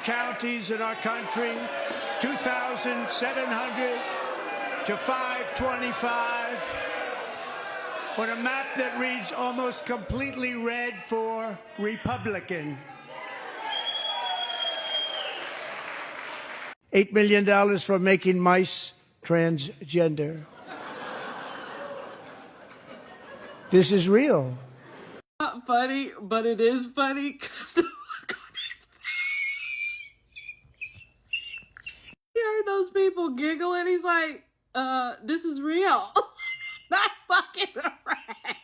counties in our country, 2,700 to 525, on a map that reads almost completely red for Republican. $8 million for making mice transgender. This is real. Not funny, but it is funny because the look on his face. He heard those people giggle and he's like, this is real. Not fucking around.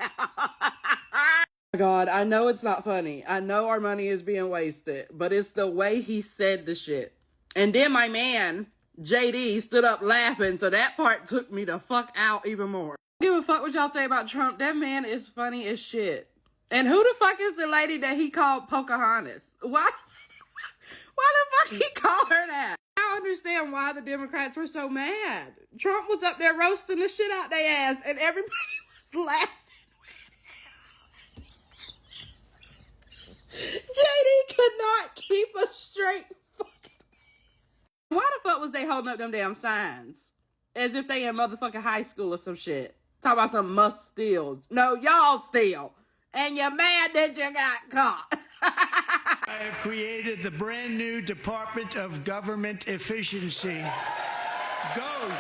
Oh my God, I know it's not funny. I know our money is being wasted, but it's the way he said the shit. And then my man, JD, stood up laughing, so that part took me the fuck out even more. Give a fuck what y'all say about Trump. That man is funny as shit. And who the fuck is the lady that he called Pocahontas? Why the fuck he called her that? I don't understand why the Democrats were so mad. Trump was up there roasting the shit out their ass and everybody was laughing with him. JD could not keep a straight fucking face. Why the fuck was they holding up them damn signs? As if they in motherfucking high school or some shit. Talk about some must steals. No, y'all steal. And you're mad that you got caught. I have created the brand new Department of Government Efficiency. GOG.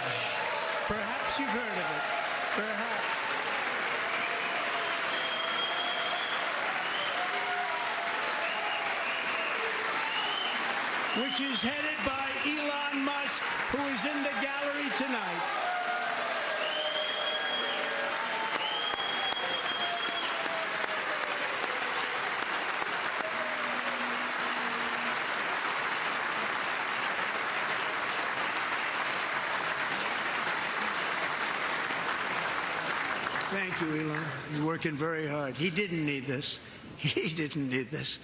Perhaps you've heard of it. Perhaps. Which is headed by Elon Musk, who is in the gallery tonight. Thank you, Elon. He's working very hard. He didn't need this. He didn't need this.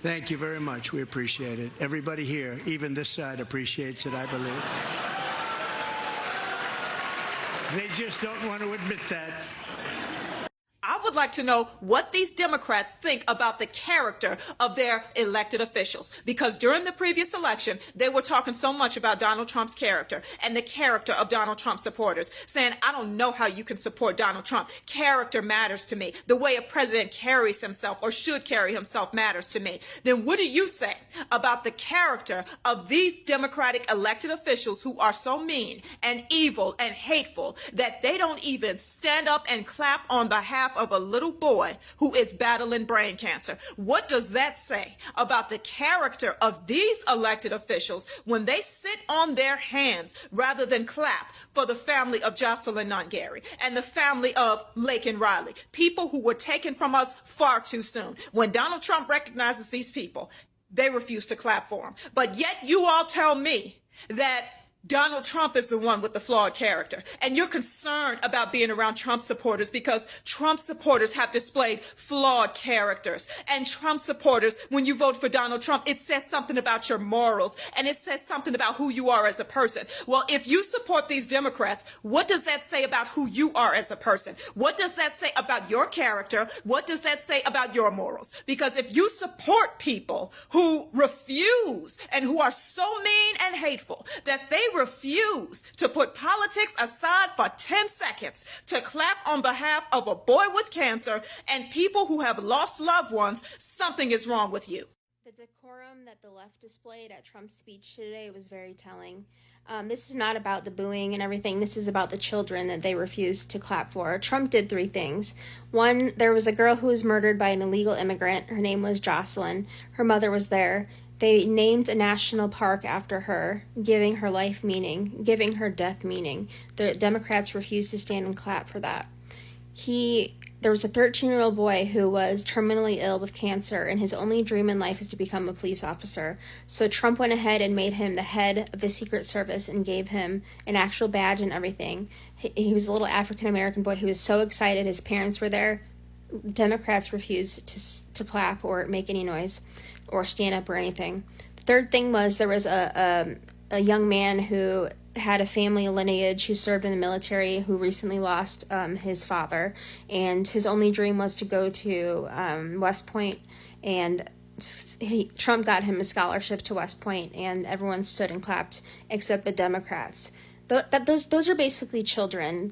Thank you very much. We appreciate it. Everybody here, even this side, appreciates it, I believe. They just don't want to admit that. I would like to know what these Democrats think about the character of their elected officials. Because during the previous election, they were talking so much about Donald Trump's character and the character of Donald Trump supporters, saying, I don't know how you can support Donald Trump. Character matters to me. The way a president carries himself or should carry himself matters to me. Then what do you say about the character of these Democratic elected officials who are so mean and evil and hateful that they don't even stand up and clap on behalf of a little boy who is battling brain cancer? What does that say about the character of these elected officials when they sit on their hands rather than clap for the family of Jocelyn Nungary and the family of Laken Riley, people who were taken from us far too soon? When Donald Trump recognizes these people, they refuse to clap for him. But yet you all tell me that Donald Trump is the one with the flawed character. And you're concerned about being around Trump supporters because Trump supporters have displayed flawed characters. And Trump supporters, when you vote for Donald Trump, it says something about your morals and it says something about who you are as a person. Well, if you support these Democrats, what does that say about who you are as a person? What does that say about your character? What does that say about your morals? Because if you support people who refuse and who are so mean and hateful that they refuse to put politics aside for 10 seconds to clap on behalf of a boy with cancer and people who have lost loved ones, something is wrong with you. The decorum that the left displayed at Trump's speech today was very telling. This is not about the booing and everything. This is about the children that they refused to clap for. Trump did three things. One, there was a girl who was murdered by an illegal immigrant. Her name was Jocelyn. Her mother was there. They named a national park after her, giving her life meaning, giving her death meaning. The Democrats refused to stand and clap for that. There was a 13-year-old boy who was terminally ill with cancer, and his only dream in life is to become a police officer. So Trump went ahead and made him the head of the Secret Service and gave him an actual badge and everything. He was a little African-American boy who was so excited. His parents were there. Democrats refused to clap or make any noise or stand up or anything. The third thing was there was a young man who had a family lineage who served in the military who recently lost his father, and his only dream was to go to West Point and Trump got him a scholarship to West Point, and everyone stood and clapped except the Democrats. Those are basically children.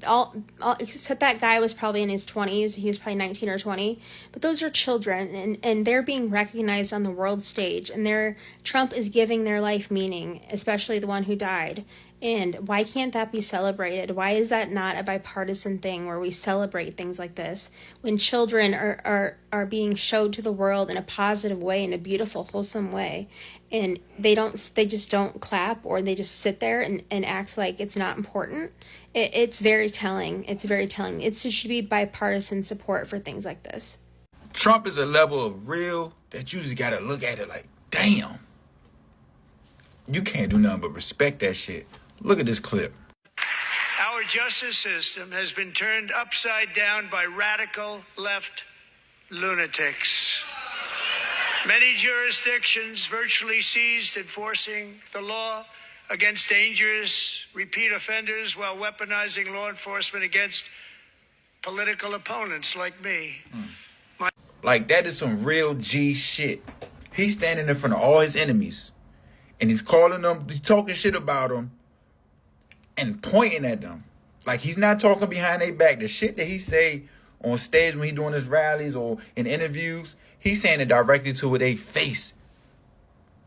Except that guy was probably in his 20s. He was probably 19 or 20. But those are children, and they're being recognized on the world stage. And Trump is giving their life meaning, especially the one who died. And why can't that be celebrated? Why is that not a bipartisan thing where we celebrate things like this? When children are being showed to the world in a positive way, in a beautiful, wholesome way, and they just don't clap, or they just sit there and act like it's not important. It's very telling. It's very telling. It should be bipartisan support for things like this. Trump is a level of real that you just gotta look at it like, damn. You can't do nothing but respect that shit. Look at this clip. Our justice system has been turned upside down by radical left lunatics. Many jurisdictions virtually ceased enforcing the law against dangerous repeat offenders while weaponizing law enforcement against political opponents like me. Like, that is some real G shit. He's standing in front of all his enemies, and he's calling them, he's talking shit about them, and pointing at them. Like, he's not talking behind their back. The shit that he say on stage when he doing his rallies or in interviews, he's saying it directly to their face.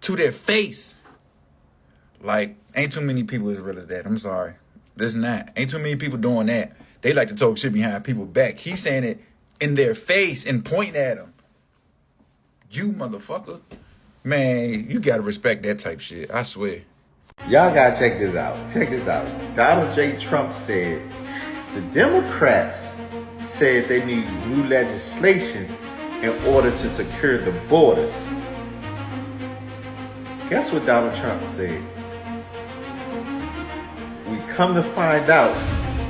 To their face. Like, ain't too many people as real as that. I'm sorry. There's not. Ain't too many people doing that. They like to talk shit behind people's back. He's saying it in their face and pointing at them. You motherfucker. Man, you gotta respect that type shit. I swear. Y'all gotta check this out. Check this out. Donald J. Trump said the Democrats said they need new legislation in order to secure the borders. Guess what Donald Trump said? We come to find out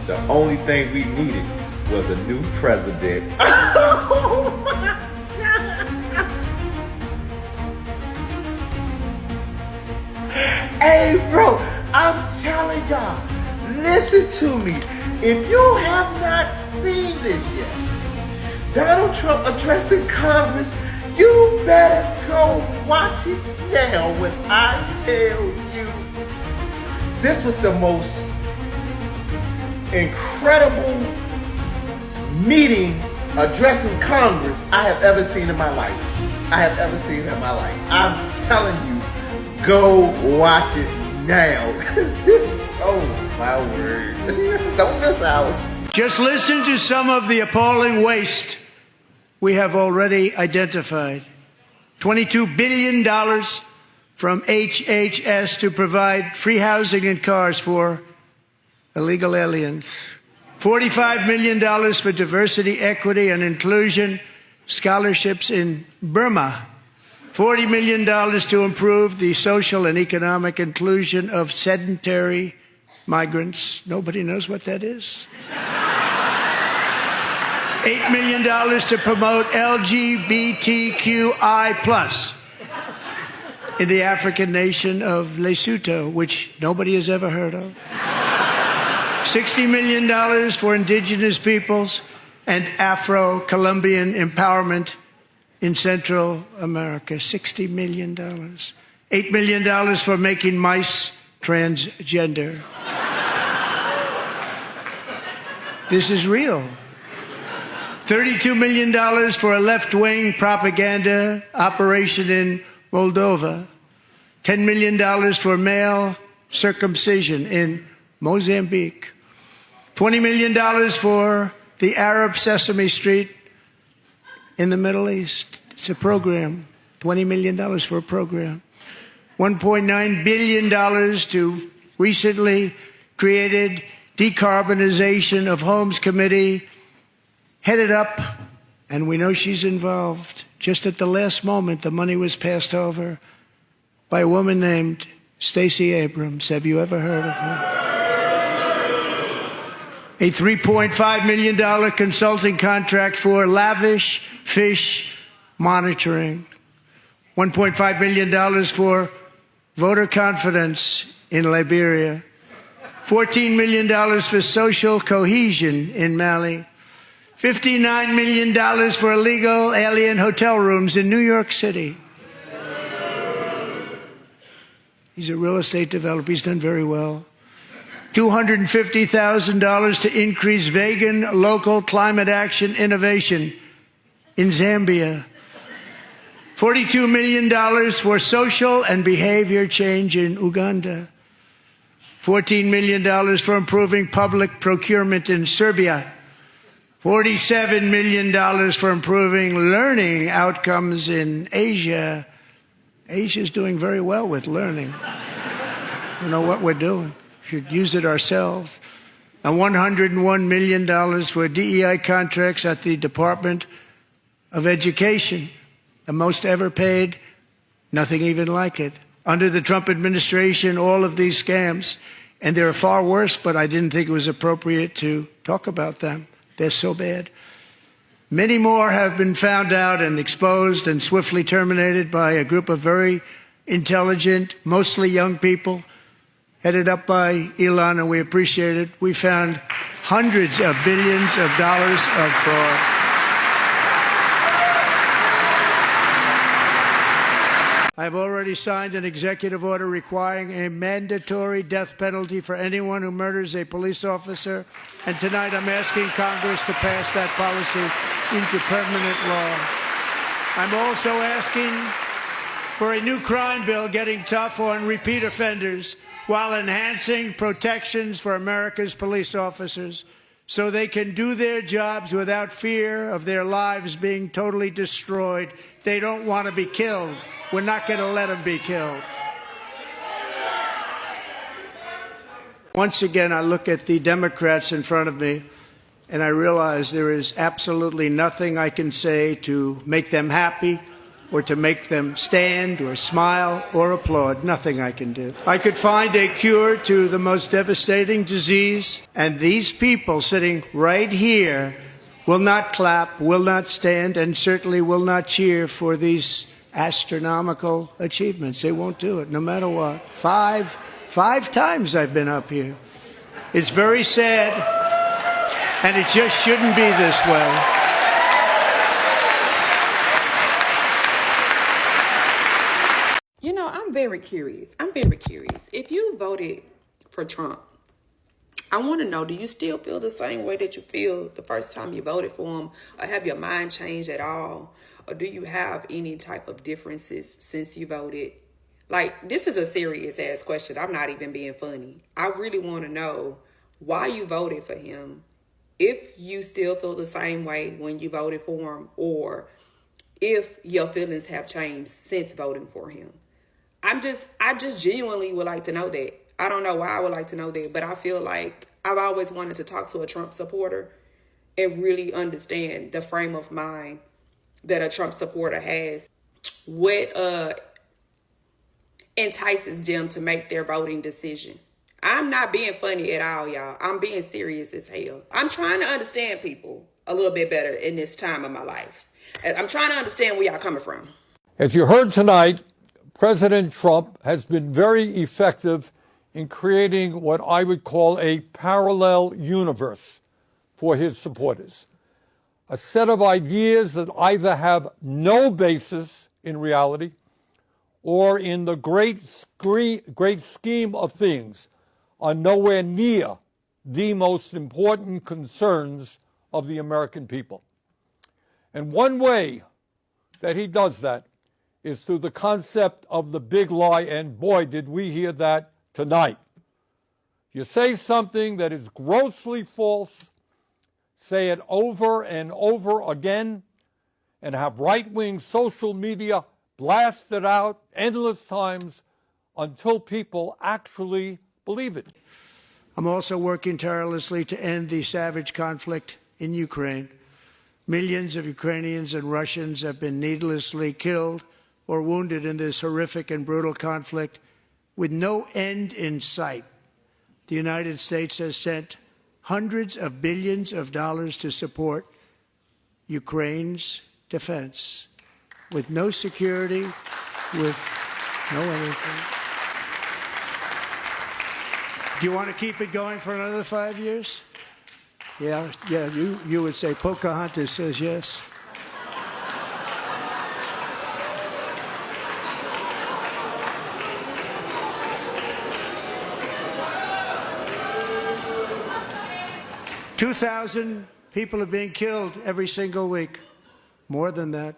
the only thing we needed was a new president. Oh my God. Hey bro, I'm telling y'all, listen to me. If you have not seen this yet, Donald Trump addressing Congress, you better go watch it now when I tell you. This was the most incredible meeting addressing Congress I have ever seen in my life. I'm telling you, go watch it now. Oh my word. Don't miss out. Just listen to some of the appalling waste we have already identified. $22 billion from HHS to provide free housing and cars for illegal aliens. $45 million for diversity, equity, and inclusion scholarships in Burma. $40 million to improve the social and economic inclusion of sedentary migrants. Nobody knows what that is. $8 million to promote LGBTQI+ in the African nation of Lesotho, which nobody has ever heard of. $60 million for indigenous peoples and Afro-Colombian empowerment in Central America. $60 million. $8 million for making mice transgender. This is real. $32 million for a left-wing propaganda operation in Moldova. $10 million for male circumcision in Mozambique. $20 million for the Arab Sesame Street in the Middle East. It's a program. $20 million for a program. $1.9 billion to recently created Decarbonization of Homes Committee, headed up, and we know she's involved. Just at the last moment, the money was passed over by a woman named Stacey Abrams. Have you ever heard of her? A $3.5 million consulting contract for lavish fish monitoring. $1.5 million for voter confidence in Liberia. $14 million for social cohesion in Mali. $59 million for illegal alien hotel rooms in New York City. He's a real estate developer. He's done very well. $250,000 to increase vegan local climate action innovation in Zambia. $42 million for social and behavior change in Uganda. $14 million for improving public procurement in Serbia. $47 million for improving learning outcomes in Asia. Asia's doing very well with learning. You know what we're doing. Should use it ourselves. And $101 million for DEI contracts at the Department of Education. The most ever paid, nothing even like it. Under the Trump administration, all of these scams, and they're far worse, but I didn't think it was appropriate to talk about them. They're so bad. Many more have been found out and exposed and swiftly terminated by a group of very intelligent, mostly young people, headed up by Elon, and we appreciate it. We found hundreds of billions of dollars of fraud. I've already signed an executive order requiring a mandatory death penalty for anyone who murders a police officer. And tonight I'm asking Congress to pass that policy into permanent law. I'm also asking for a new crime bill getting tough on repeat offenders while enhancing protections for America's police officers so they can do their jobs without fear of their lives being totally destroyed. They don't want to be killed. We're not going to let them be killed. Once again, I look at the Democrats in front of me, and I realize there is absolutely nothing I can say to make them happy or to make them stand or smile or applaud. Nothing I can do. I could find a cure to the most devastating disease, and these people sitting right here will not clap, will not stand, and certainly will not cheer for these astronomical achievements. They won't do it, no matter what. Five times I've been up here. It's very sad, and it just shouldn't be this way. You know, I'm very curious. If you voted for Trump, I want to know, do you still feel the same way that you feel the first time you voted for him? Or have your mind changed at all? Or do you have any type of differences since you voted? Like, this is a serious ass question. I'm not even being funny. I really want to know why you voted for him, if you still feel the same way when you voted for him, or if your feelings have changed since voting for him. I just genuinely would like to know that. I don't know why I would like to know that, but I feel like I've always wanted to talk to a Trump supporter and really understand the frame of mind that a Trump supporter has. What entices them to make their voting decision. I'm not being funny at all, y'all. I'm being serious as hell. I'm trying to understand people a little bit better in this time of my life. I'm trying to understand where y'all coming from. As you heard tonight, President Trump has been very effective in creating what I would call a parallel universe for his supporters. A set of ideas that either have no basis in reality or in the great scheme of things are nowhere near the most important concerns of the American people. And one way that he does that is through the concept of the big lie, and boy, did we hear that tonight. You say something that is grossly false, say it over and over again, and have right-wing social media blast it out endless times until people actually believe it. I'm also working tirelessly to end the savage conflict in Ukraine. Millions of Ukrainians and Russians have been needlessly killed or wounded in this horrific and brutal conflict with no end in sight. The United States has sent hundreds of billions of dollars to support Ukraine's defense with no security, with no anything. Do you want to keep it going for another 5 years? Yeah, you would say Pocahontas says yes. 2,000 people are being killed every single week. More than that.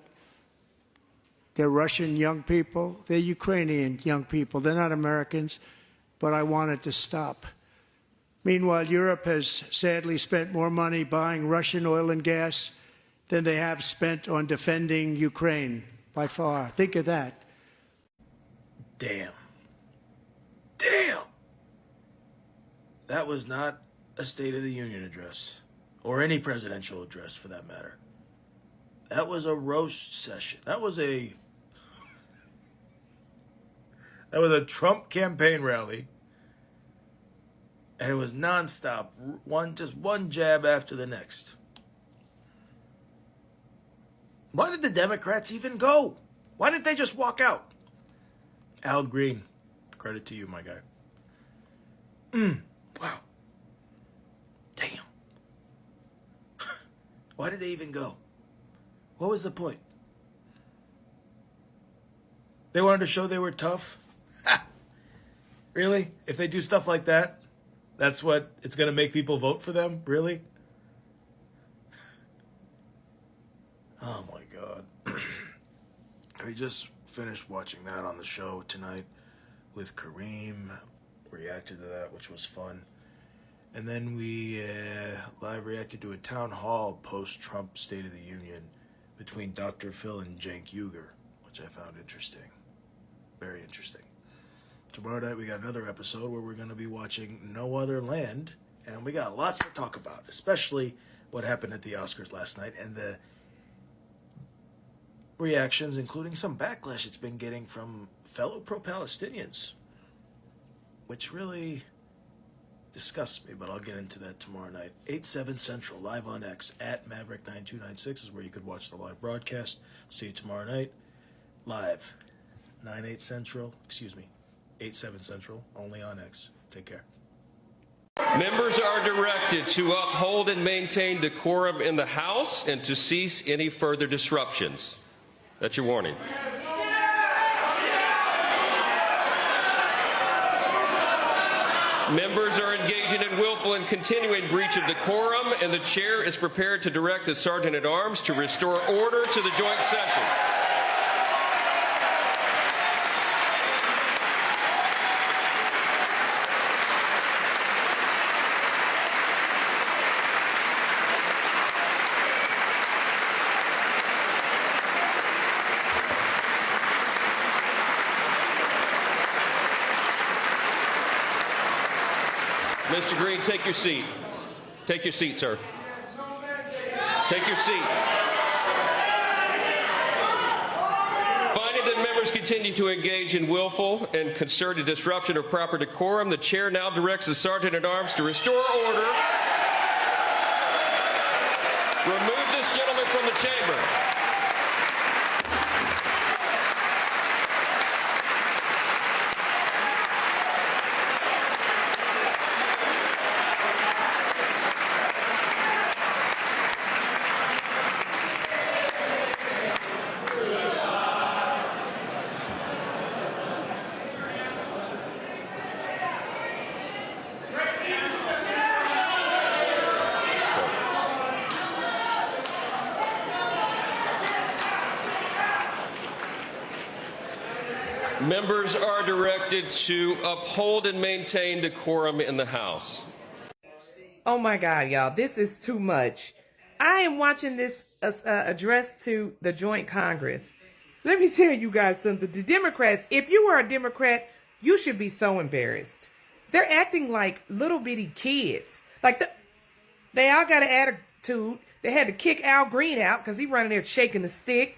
They're Russian young people. They're Ukrainian young people. They're not Americans, but I want it to stop. Meanwhile, Europe has sadly spent more money buying Russian oil and gas than they have spent on defending Ukraine, by far. Think of that. Damn. Damn! That was not a State of the Union address, or any presidential address for that matter. That was a roast session. That was a Trump campaign rally. And it was nonstop, just one jab after the next. Why did the Democrats even go? Why didn't they just walk out? Al Green, credit to you, my guy. Wow. Damn. Why did they even go? What was the point? They wanted to show they were tough? Really? If they do stuff like that, that's what it's going to make people vote for them? Really? Oh my God. We just finished watching that on the show tonight with Kareem. Reacted to that, which was fun. And then we live reacted to a town hall post-Trump State of the Union between Dr. Phil and Cenk Uygur, which I found interesting. Very interesting. Tomorrow night we got another episode where we're going to be watching No Other Land, and we got lots to talk about, especially what happened at the Oscars last night and the reactions, including some backlash it's been getting from fellow pro-Palestinians, which really disgusts me, but I'll get into that tomorrow night. 8/7 Central, live on X, at Maverick9296 is where you could watch the live broadcast. See you tomorrow night, live, 9/8 Central, 8/7 Central, only on X. Take care. Members are directed to uphold and maintain decorum in the House and to cease any further disruptions. That's your warning. Members are engaging in willful and continuing breach of decorum, and the chair is prepared to direct the Sergeant at Arms to restore order to the joint session. Mr. Green, take your seat. Take your seat, sir. Take your seat. Finding that members continue to engage in willful and concerted disruption of proper decorum, the chair now directs the Sergeant at Arms to restore order. Remove this gentleman from the chamber. Members are directed to uphold and maintain decorum in the House. Oh my God, y'all, this is too much. I am watching this address to the Joint Congress. Let me tell you guys something. The Democrats, if you were a Democrat, you should be so embarrassed. They're acting like little bitty kids. Like they all got an attitude. They had to kick Al Green out because he running there shaking the stick.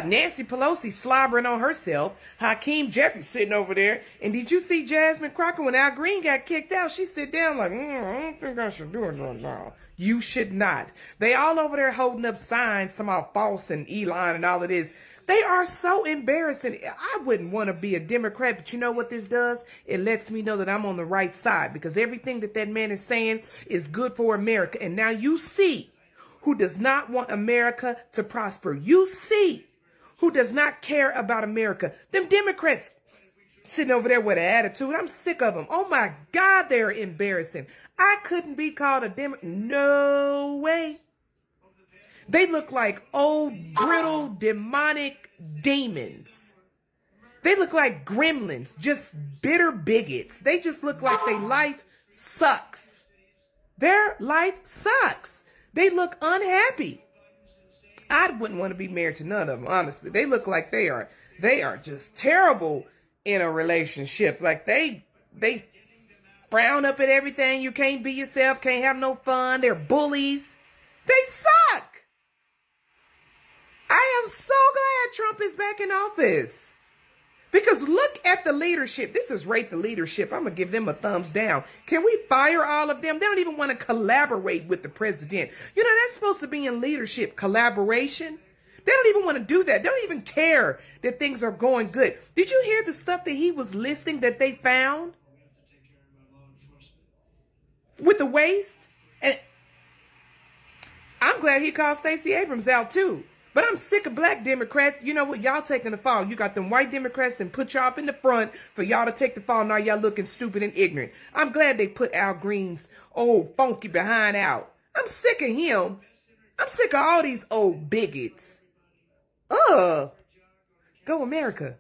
Nancy Pelosi slobbering on herself. Hakeem Jeffries sitting over there. And did you see Jasmine Crockett when Al Green got kicked out? She sit down like, I don't think I should do it right now. You should not. They all over there holding up signs, somehow false and Elon and all of this. They are so embarrassing. I wouldn't want to be a Democrat, but you know what this does? It lets me know that I'm on the right side because everything that man is saying is good for America. And now you see who does not want America to prosper. You see who does not care about America. Them Democrats, sitting over there with an attitude. I'm sick of them. Oh my God, they're embarrassing. I couldn't be called a no way. They look like old, brittle, demonic demons. They look like gremlins, just bitter bigots. They just look like their life sucks. Their life sucks. They look unhappy. I wouldn't want to be married to none of them, honestly. They look like they are just terrible in a relationship. Like they frown up at everything. You can't be yourself, can't have no fun. They're bullies. They suck. I am so glad Trump is back in office. Because look at the leadership. This is rate the leadership. I'm going to give them a thumbs down. Can we fire all of them? They don't even want to collaborate with the president. You know, that's supposed to be in leadership, collaboration. They don't even want to do that. They don't even care that things are going good. Did you hear the stuff that he was listing that they found? With the waste? And I'm glad he called Stacey Abrams out too. But I'm sick of black Democrats. You know what? Y'all taking the fall. You got them white Democrats that put y'all up in the front for y'all to take the fall. Now y'all looking stupid and ignorant. I'm glad they put Al Green's old funky behind out. I'm sick of him. I'm sick of all these old bigots. Go America.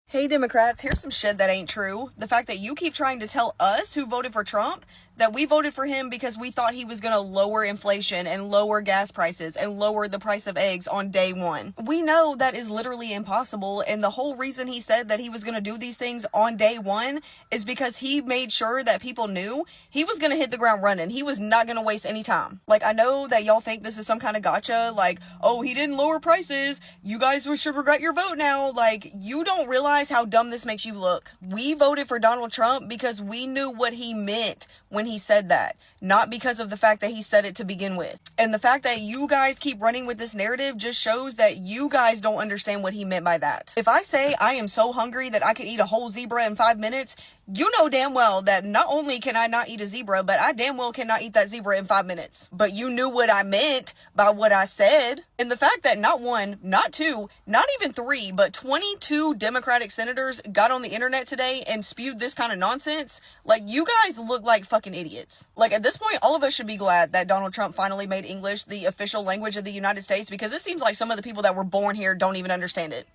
Hey Democrats, here's some shit that ain't true. The fact that you keep trying to tell us who voted for Trump that we voted for him because we thought he was going to lower inflation and lower gas prices and lower the price of eggs on day one. We know that is literally impossible, and the whole reason he said that he was going to do these things on day one is because he made sure that people knew he was going to hit the ground running. He was not going to waste any time. Like, I know that y'all think this is some kind of gotcha, like, oh, he didn't lower prices, you guys should regret your vote now. Like, you don't realize how dumb this makes you look. We voted for Donald Trump because we knew what he meant when he said that, not because of the fact that he said it to begin with. And the fact that you guys keep running with this narrative just shows that you guys don't understand what he meant by that. If I say I am so hungry that I could eat a whole zebra in 5 minutes, you know damn well that not only can I not eat a zebra, but I damn well cannot eat that zebra in 5 minutes. But you knew what I meant by what I said. And the fact that not one, not two, not even three, but 22 Democratic senators got on the internet today and spewed this kind of nonsense, like, you guys look like fucking idiots. Like, at this point, all of us should be glad that Donald Trump finally made English the official language of the United States, because it seems like some of the people that were born here don't even understand it.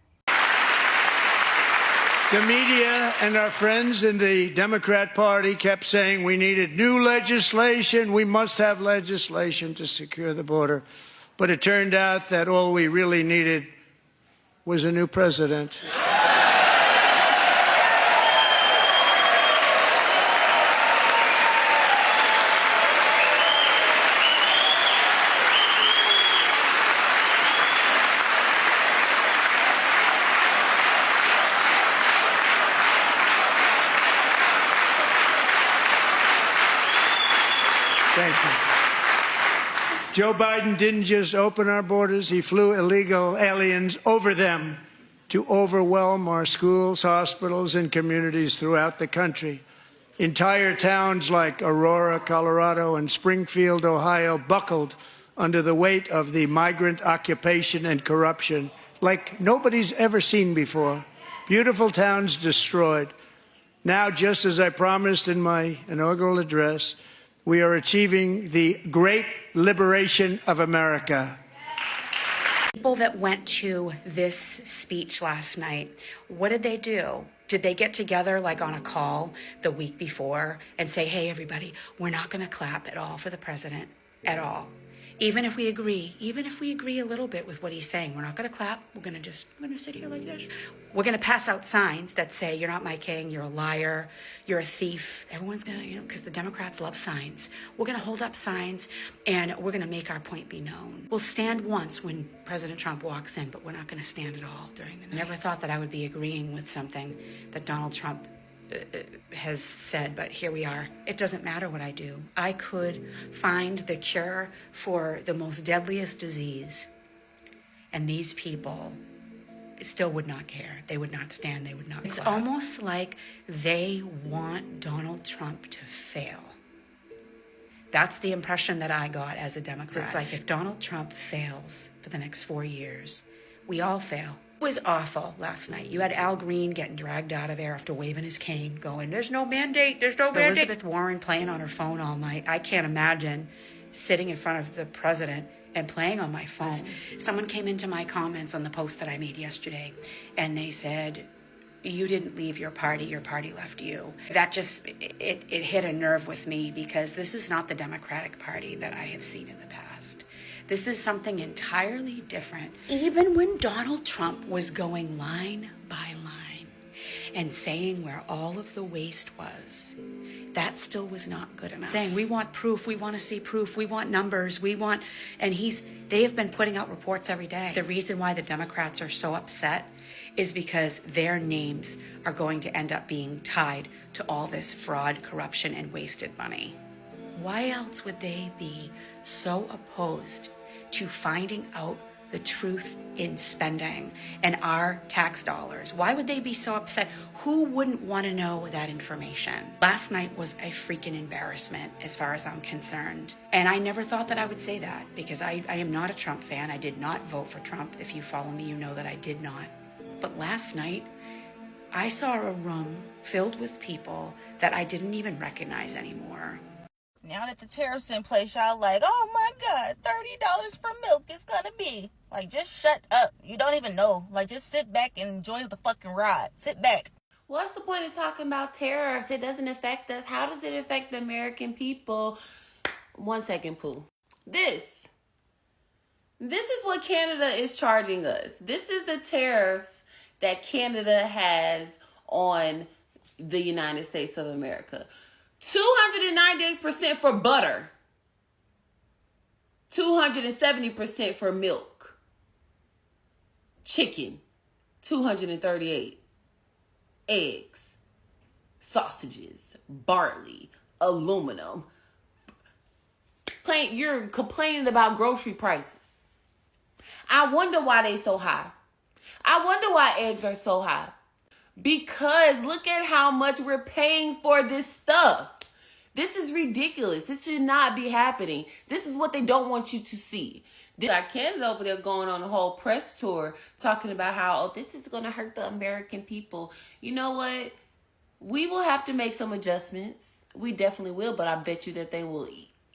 The media and our friends in the Democrat Party kept saying we needed new legislation. We must have legislation to secure the border. But it turned out that all we really needed was a new president. Thank you. Joe Biden didn't just open our borders, he flew illegal aliens over them to overwhelm our schools, hospitals, and communities throughout the country. Entire towns like Aurora, Colorado, and Springfield, Ohio, buckled under the weight of the migrant occupation and corruption like nobody's ever seen before. Beautiful towns destroyed. Now, just as I promised in my inaugural address, we are achieving the great liberation of America. People that went to this speech last night, what did they do? Did they get together like on a call the week before and say, hey, everybody, we're not going to clap at all for the president at all? Even if we agree a little bit with what he's saying, we're not going to clap. We're going to sit here like this. We're going to pass out signs that say, you're not my king, you're a liar, you're a thief. Everyone's going to, because the Democrats love signs. We're going to hold up signs and we're going to make our point be known. We'll stand once when President Trump walks in, but we're not going to stand at all during the night. I never thought that I would be agreeing with something that Donald Trump has said, but here we are. It doesn't matter what I do. I could find the cure for the most deadliest disease, and these people still would not care. They would not stand. They would not clap. It's almost like they want Donald Trump to fail. That's the impression that I got as a Democrat. It's like if Donald Trump fails for the next 4 years, we all fail. It was awful last night. You had Al Green getting dragged out of there after waving his cane, going, there's no mandate, there's no mandate. Elizabeth Warren playing on her phone all night. I can't imagine sitting in front of the president and playing on my phone. Someone came into my comments on the post that I made yesterday, and they said, you didn't leave your party left you. That just, it hit a nerve with me, because this is not the Democratic Party that I have seen in the past. This is something entirely different. Even when Donald Trump was going line by line and saying where all of the waste was, that still was not good enough. Saying, we want proof, we want to see proof, we want numbers, and they have been putting out reports every day. The reason why the Democrats are so upset is because their names are going to end up being tied to all this fraud, corruption, and wasted money. Why else would they be so opposed to finding out the truth in spending and our tax dollars? Why would they be so upset? Who wouldn't want to know that information? Last night was a freaking embarrassment as far as I'm concerned. And I never thought that I would say that, because I am not a Trump fan. I did not vote for Trump. If you follow me, you know that I did not. But last night, I saw a room filled with people that I didn't even recognize anymore. Now that the tariffs in place, y'all like, oh my God, $30 for milk is gonna be. Like, just shut up. You don't even know. Like, just sit back and enjoy the fucking ride. Sit back. What's the point of talking about tariffs? It doesn't affect us. How does it affect the American people? 1 second, Pooh. This is what Canada is charging us. This is the tariffs that Canada has on the United States of America. 298% for butter. 270% for milk. Chicken. 238. Eggs. Sausages. Barley. Aluminum. You're complaining about grocery prices. I wonder why they so high. I wonder why eggs are so high. Because look at how much we're paying for this stuff. This is ridiculous. This should not be happening. This is what they don't want you to see. They got Canada over there going on a whole press tour talking about how, this is going to hurt the American people. You know what? We will have to make some adjustments. We definitely will, but I bet you that they will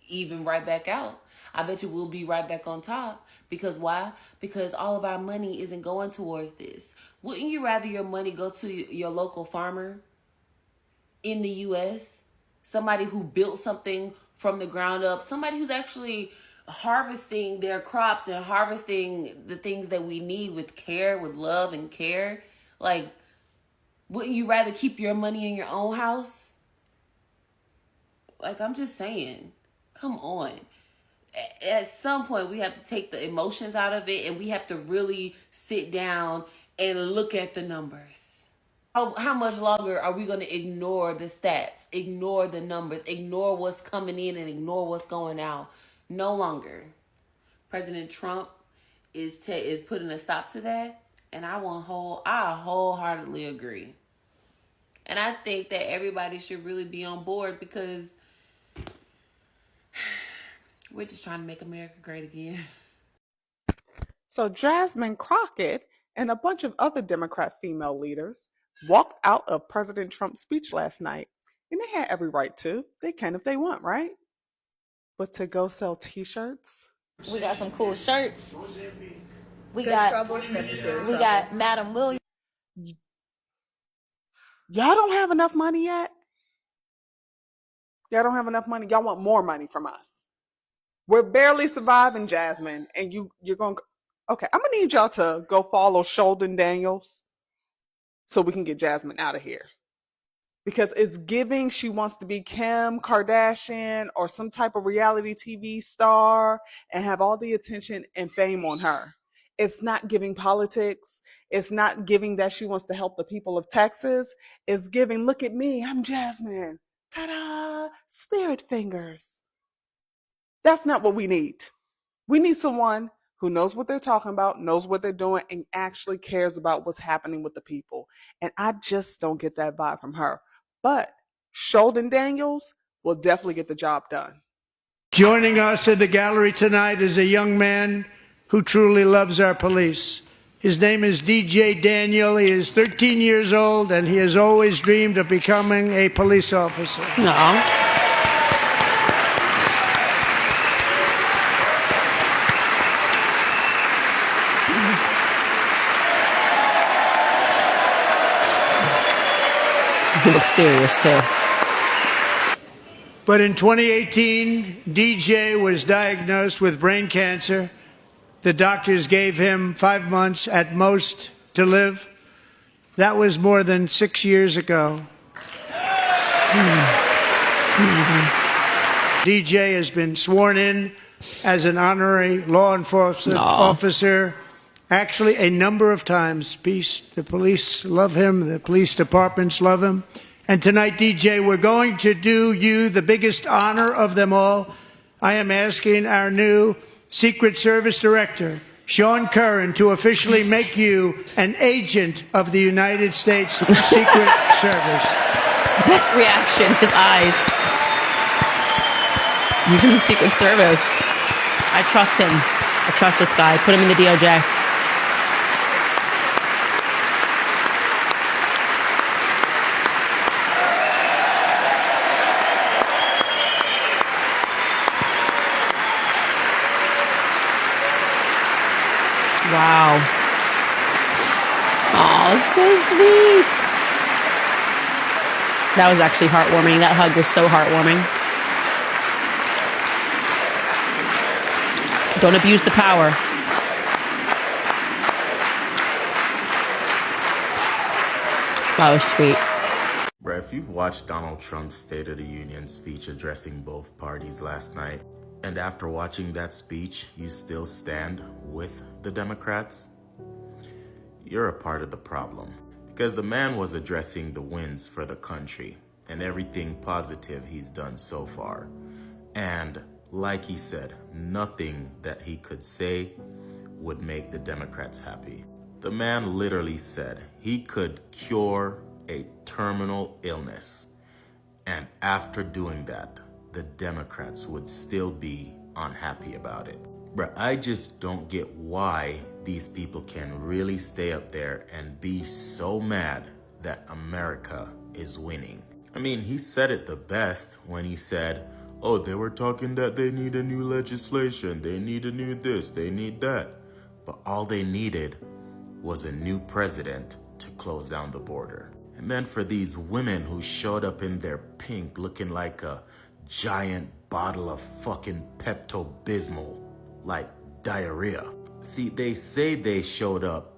even right back out. I bet you we'll be right back on top. Because why? Because all of our money isn't going towards this. Wouldn't you rather your money go to your local farmer in the U.S.? Somebody who built something from the ground up. Somebody who's actually harvesting their crops and harvesting the things that we need with care, with love and care. Like, wouldn't you rather keep your money in your own house? Like, I'm just saying. Come on. At some point, we have to take the emotions out of it, and we have to really sit down and look at the numbers. How much longer are we going to ignore the stats, ignore the numbers, ignore what's coming in and ignore what's going out? No longer. President Trump is putting a stop to that, and I wholeheartedly agree. And I think that everybody should really be on board, because we're just trying to make America great again. So Jasmine Crockett and a bunch of other Democrat female leaders walked out of President Trump's speech last night. And they had every right to. They can if they want, right? But to go sell t-shirts? We got some cool shirts. We got Madam Williams. Y'all don't have enough money yet? Y'all don't have enough money? Y'all want more money from us? We're barely surviving, Jasmine, and you're going to... Okay, I'm going to need y'all to go follow Sheldon Daniels so we can get Jasmine out of here. Because it's giving she wants to be Kim Kardashian or some type of reality TV star and have all the attention and fame on her. It's not giving politics. It's not giving that she wants to help the people of Texas. It's giving, look at me, I'm Jasmine. Ta-da! Spirit fingers. That's not what we need. We need someone who knows what they're talking about, knows what they're doing, and actually cares about what's happening with the people. And I just don't get that vibe from her. But Sheldon Daniels will definitely get the job done. Joining us in the gallery tonight is a young man who truly loves our police. His name is DJ Daniel. He is 13 years old, and he has always dreamed of becoming a police officer. No. He looks serious, too. But in 2018, DJ was diagnosed with brain cancer. The doctors gave him 5 months at most to live. That was more than 6 years ago. DJ has been sworn in as an honorary law enforcement officer, actually a number of times. The police love him. The police departments love him. And tonight, DJ, we're going to do you the biggest honor of them all. I am asking our new Secret Service Director, Sean Curran, to officially make you an agent of the United States Secret Service. Best reaction, his eyes. He's in the Secret Service. I trust him. I trust this guy. Put him in the DOJ. Wow. Oh, so sweet. That was actually heartwarming. That hug was so heartwarming. Don't abuse the power. That was sweet. Bruh, if you've watched Donald Trump's State of the Union speech addressing both parties last night, and after watching that speech, you still stand with the Democrats, you're a part of the problem. Because the man was addressing the wins for the country and everything positive he's done so far. And like he said, nothing that he could say would make the Democrats happy. The man literally said he could cure a terminal illness. And after doing that, the Democrats would still be unhappy about it. Bruh, I just don't get why these people can really stay up there and be so mad that America is winning. I mean, he said it the best when he said, oh, they were talking that they need a new legislation, they need a new this, they need that. But all they needed was a new president to close down the border. And then for these women who showed up in their pink looking like a giant bottle of fucking Pepto-Bismol, like diarrhea. See, they say they showed up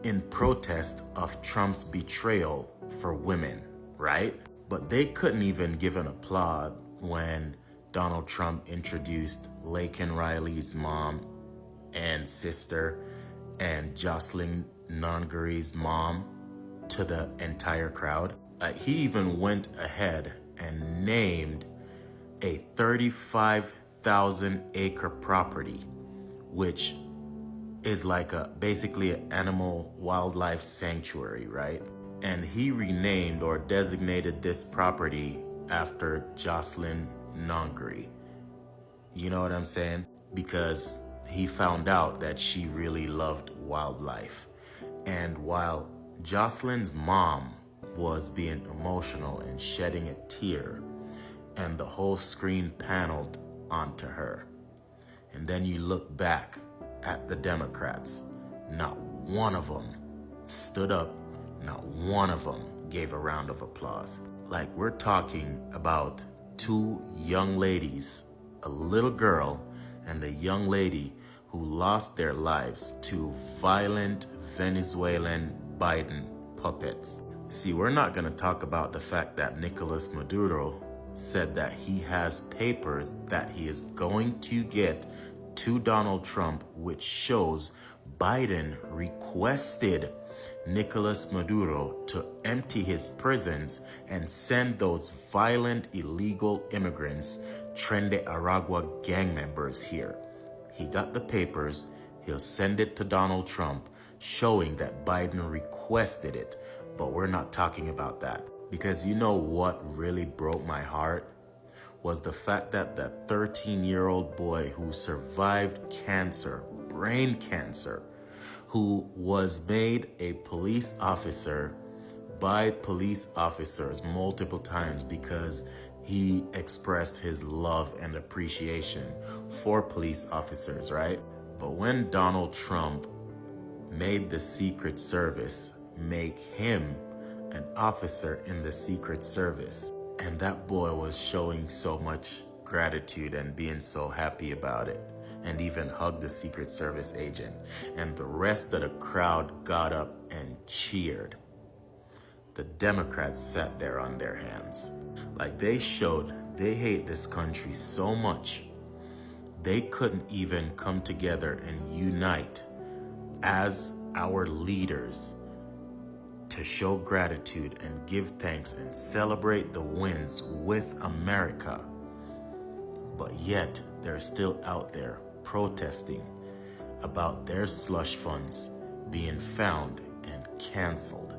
in protest of Trump's betrayal for women, right? But they couldn't even give an applaud when Donald Trump introduced Laken Riley's mom and sister and Jocelyn Nungary's mom to the entire crowd. He even went ahead and named a 35,000 acre property, which is like basically an animal wildlife sanctuary, right? And he renamed or designated this property after Jocelyn Nungary. You know what I'm saying? Because he found out that she really loved wildlife. And while Jocelyn's mom was being emotional and shedding a tear, and the whole screen paneled onto her, and then you look back at the Democrats, not one of them stood up, not one of them gave a round of applause. Like, we're talking about two young ladies, a little girl and a young lady who lost their lives to violent Venezuelan Biden puppets. See, we're not going to talk about the fact that Nicolas Maduro said that he has papers that he is going to get to Donald Trump, which shows Biden requested Nicolas Maduro to empty his prisons and send those violent illegal immigrants, Tren de Aragua gang members here. He got the papers. He'll send it to Donald Trump, showing that Biden requested it. But we're not talking about that. Because you know what really broke my heart? Was the fact that that 13-year-old boy who survived cancer, brain cancer, who was made a police officer by police officers multiple times because he expressed his love and appreciation for police officers, right? But when Donald Trump made the Secret Service make him an officer in the Secret Service, and that boy was showing so much gratitude and being so happy about it, and even hugged the Secret Service agent, and the rest of the crowd got up and cheered. The Democrats sat there on their hands. Like, they showed they hate this country so much, they couldn't even come together and unite as our leaders to show gratitude and give thanks and celebrate the wins with America. But yet, they're still out there protesting about their slush funds being found and canceled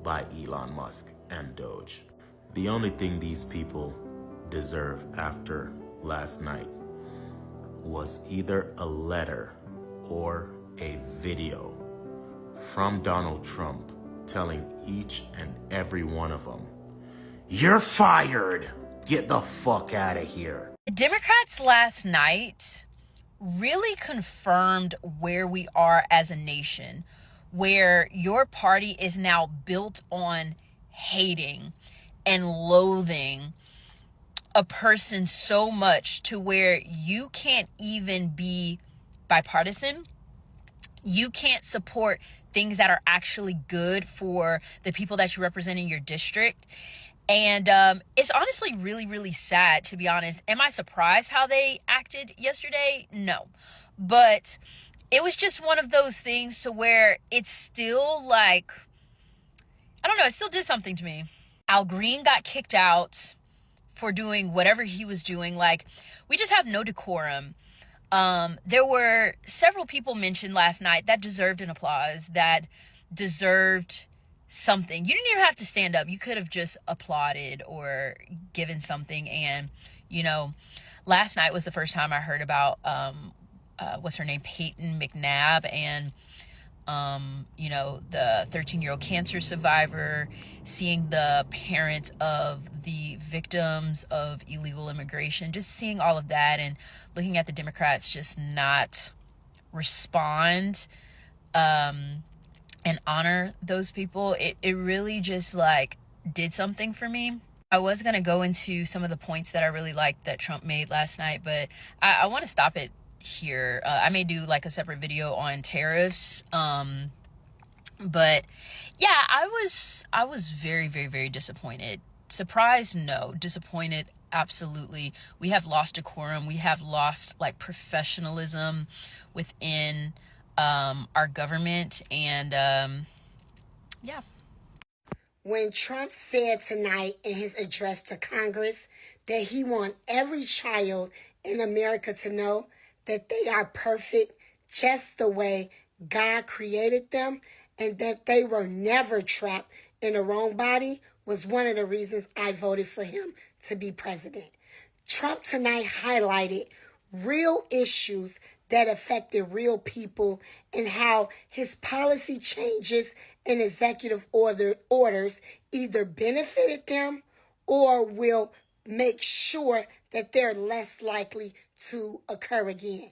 by Elon Musk and Doge. The only thing these people deserve after last night was either a letter or a video from Donald Trump telling each and every one of them, "You're fired. Get the fuck out of here." The Democrats last night really confirmed where we are as a nation, where your party is now built on hating and loathing a person so much to where you can't even be bipartisan. You can't support things that are actually good for the people that you represent in your district. And it's honestly really, really sad, to be honest. Am I surprised how they acted yesterday? No. But it was just one of those things to where it's still like, I don't know, it still did something to me. Al Green got kicked out for doing whatever he was doing. Like, we just have no decorum. There were several people mentioned last night that deserved an applause, that deserved something. You didn't even have to stand up. You could have just applauded or given something. And, you know, last night was the first time I heard about, what's her name? Peyton McNabb, and, you know, the 13-year-old cancer survivor, seeing the parents of the victims of illegal immigration, just seeing all of that and looking at the Democrats just not respond, and honor those people. It really just like did something for me. I was going to go into some of the points that I really liked that Trump made last night, but I want to stop it here. I may do like a separate video on tariffs. But yeah, I was very, very, very disappointed. Surprised? No. Disappointed? Absolutely. We have lost decorum. We have lost like professionalism within our government, and yeah. When Trump said tonight in his address to Congress that he wants every child in America to know that they are perfect just the way God created them, and that they were never trapped in the wrong body, was one of the reasons I voted for him to be president. Trump tonight highlighted real issues that affected real people, and how his policy changes and executive orders either benefited them or will make sure that they're less likely to occur again.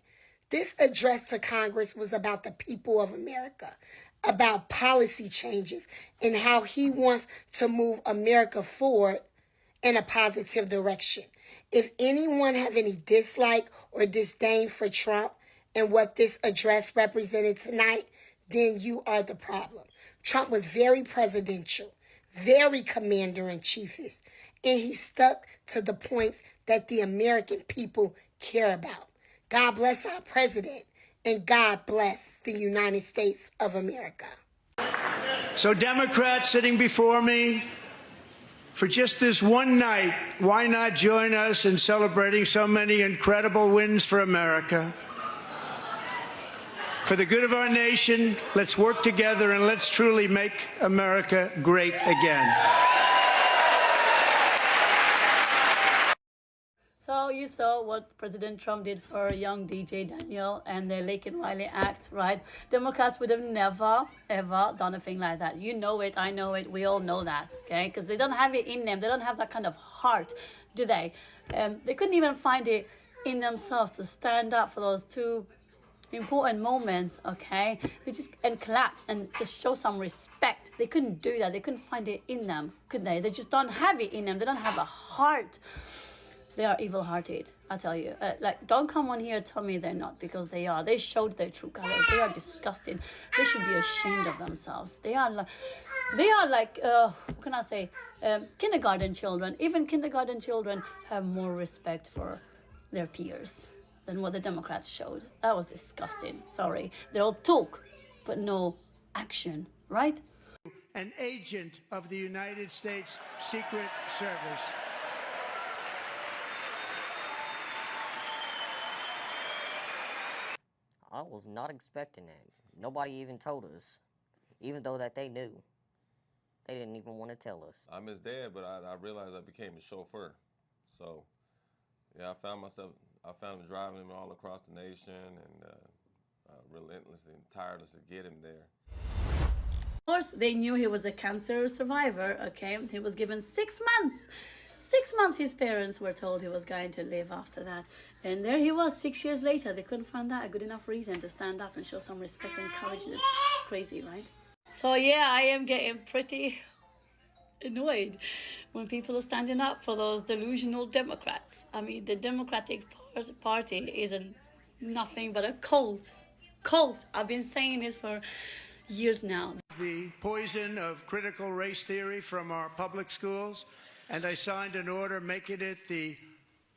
This address to Congress was about the people of America, about policy changes, and how he wants to move America forward in a positive direction. If anyone have any dislike or disdain for Trump and what this address represented tonight, then you are the problem. Trump was very presidential, very commander-in-chief, and he stuck to the points that the American people care about. God bless our president, and God bless the United States of America. So Democrats sitting before me, for just this one night, why not join us in celebrating so many incredible wins for America? For the good of our nation, let's work together and let's truly make America great again. So you saw what President Trump did for young DJ Daniel and the Laken Riley Act, right? Democrats would have never, ever done a thing like that. You know it, I know it, we all know that, okay? Because they don't have it in them. They don't have that kind of heart, do they? They couldn't even find it in themselves to stand up for those two important moments, okay? They just, and clap and just show some respect. They couldn't do that. They couldn't find it in them, could they? They just don't have it in them. They don't have a heart. They are evil-hearted, I tell you. Like, don't come on here and tell me they're not, because they are. They showed their true colors. They are disgusting. They should be ashamed of themselves. They are like, what can I say, kindergarten children. Even kindergarten children have more respect for their peers than what the Democrats showed. That was disgusting. Sorry. They all talk, but no action, right? An agent of the United States Secret Service. I was not expecting that. Nobody even told us, even though that they knew. They didn't even want to tell us. I'm his dad, but I realized I became his chauffeur. So, yeah, I found him driving him all across the nation and relentlessly and tireless to get him there. Of course, they knew he was a cancer survivor, okay? He was given 6 months. 6 months his parents were told he was going to live after that. And there he was 6 years later. They couldn't find that a good enough reason to stand up and show some respect and courage. It's crazy, right? So yeah, I am getting pretty annoyed when people are standing up for those delusional Democrats. I mean, the Democratic Party isn't nothing but a cult. Cult. I've been saying this for years now. The poison of critical race theory from our public schools, and I signed an order making it the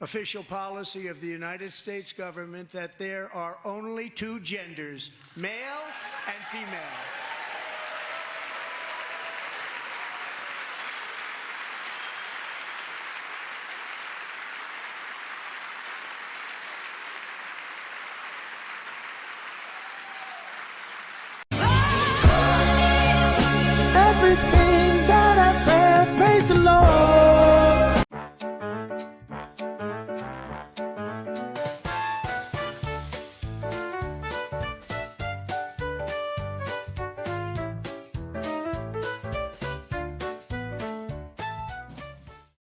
official policy of the United States government that there are only two genders, male and female.